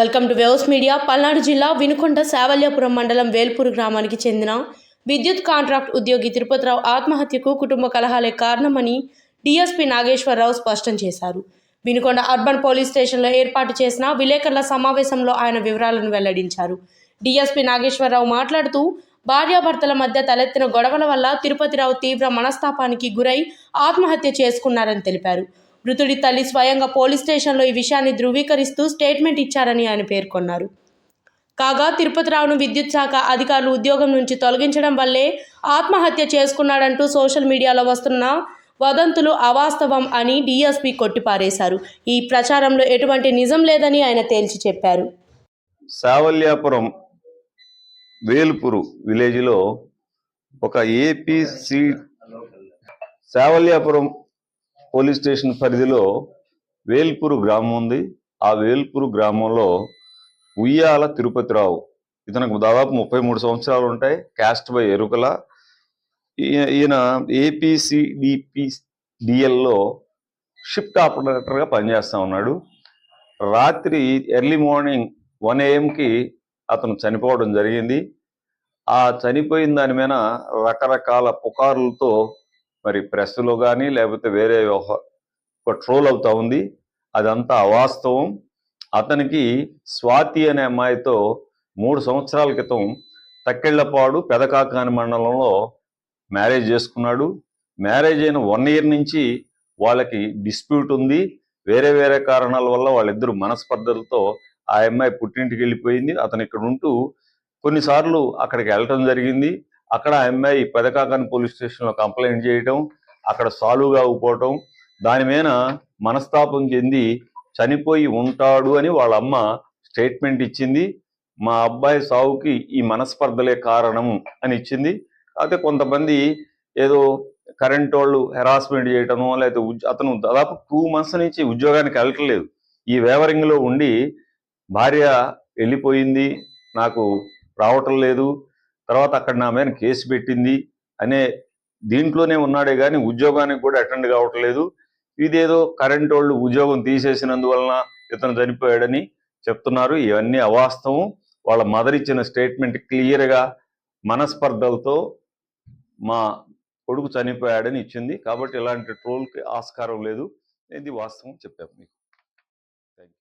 Welcome to waves media. Palnadu జిల్లా వినుకొండ శావల్యాపురం మండలం వేల్పూరు గ్రామానికి చెందిన విద్యుత్ కాంట్రాక్ట్ ఉద్యోగి తిరుపతిరావు ఆత్మహత్యకు కుటుంబ కలహాలే కారణమని డీఎస్పీ నాగేశ్వరరావు స్పష్టం చేశారు. వినుకొండ అర్బన్ పోలీస్ స్టేషన్లో ఏర్పాటు చేసిన విలేకరుల సమావేశంలో ఆయన వివరాలను వెల్లడించారు. డీఎస్పీ నాగేశ్వరరావు మాట్లాడుతూ, భార్యాభర్తల మధ్య తలెత్తిన గొడవల వల్ల తిరుపతిరావు తీవ్ర మనస్తాపానికి గురై ఆత్మహత్య చేసుకున్నారని తెలిపారు. మృతుడి తల్లి స్వయంగా పోలీస్ స్టేషన్లో ఈ విషయాన్ని ధృవీకరిస్తూ స్టేట్మెంట్ ఇచ్చారని ఆయన పేర్కొన్నారు. కాగా తిరుపతిరావును విద్యుత్ శాఖ అధికారులు ఉద్యోగం నుంచి తొలగించడం వల్లే ఆత్మహత్య చేసుకున్నాడంటూ సోషల్ మీడియాలో వస్తున్న వదంతులు అవాస్తవం అని డీఎస్పీ కొట్టిపారేశారు. ఈ ప్రచారంలో ఎటువంటి నిజం లేదని ఆయన తేల్చి చెప్పారు. శావల్యాపురం వేల్పూరు విలేజ్లో ఒక ఏపీసీ శావల్యాపురం పోలీస్ స్టేషన్ పరిధిలో వేల్పూరు గ్రామం ఉంది. ఆ వేల్పూరు గ్రామంలో ఉయ్యాల తిరుపతిరావు, ఇతనికి దాదాపు 33 సంవత్సరాలు ఉంటాయి. క్యాస్ట్ బై ఎరుకల. ఈయన ఏపీసీడిపిడిఎల్లో షిఫ్ట్ ఆపరేటర్గా పనిచేస్తూ ఉన్నాడు. రాత్రి ఎర్లీ మార్నింగ్ 1 AM అతను చనిపోవడం జరిగింది. ఆ చనిపోయిన దాని మీద రకరకాల పుకార్లతో మరి ప్రెస్లో కానీ లేకపోతే వేరే ఒక ట్రోల్ అవుతా ఉంది. అదంతా అవాస్తవం. అతనికి స్వాతి అనే అమ్మాయితో 3 సంవత్సరాల క్రితం తక్కెళ్లపాడు పెదకాకాని మండలంలో మ్యారేజ్ చేసుకున్నాడు. మ్యారేజ్ అయిన 1 year నుంచి వాళ్ళకి డిస్ప్యూట్ ఉంది. వేరే వేరే కారణాల వల్ల వాళ్ళిద్దరు మనస్పర్ధలతో ఆ అమ్మాయి పుట్టింటికి వెళ్ళిపోయింది. అతను ఇక్కడ ఉంటూ కొన్నిసార్లు అక్కడికి వెళ్ళటం జరిగింది. అక్కడ ఆ అమ్మాయి పెదకాకాని పోలీస్ స్టేషన్లో కంప్లైంట్ చేయటం, అక్కడ సాల్వ్ కాకపోవటం, దాని మీద మనస్తాపం చెంది చనిపోయి ఉంటాడు అని వాళ్ళ అమ్మ స్టేట్మెంట్ ఇచ్చింది. మా అబ్బాయి సావుకి ఈ మనస్పర్ధలే కారణం అని ఇచ్చింది. అయితే కొంతమంది ఏదో కరెంట్ వాళ్ళు హెరాస్మెంట్ చేయటము, లేకపోతే అతను దాదాపు 2 months నుంచి ఉద్యోగానికి వెళ్ళట్లేదు. ఈ వేవరింగ్లో ఉండి భార్య వెళ్ళిపోయింది, నాకు రావటం లేదు, తర్వాత అక్కడ నా మీద కేసు పెట్టింది అనే దీంట్లోనే ఉన్నాడే కానీ ఉద్యోగానికి కూడా అటెండ్ కావట్లేదు. ఇదేదో కరెంట్ వాళ్ళు ఉద్యోగం తీసేసినందువలన ఇతను చనిపోయాడని చెప్తున్నారు. ఇవన్నీ అవాస్తవం. వాళ్ళ మదర్ ఇచ్చిన స్టేట్మెంట్ క్లియర్గా మనస్పర్ధలతో మా కొడుకు చనిపోయాడని ఇచ్చింది. కాబట్టి ఇలాంటి ట్రోల్కి ఆస్కారం లేదు. ఇది వాస్తవం చెప్పాము మీకు. Thank you.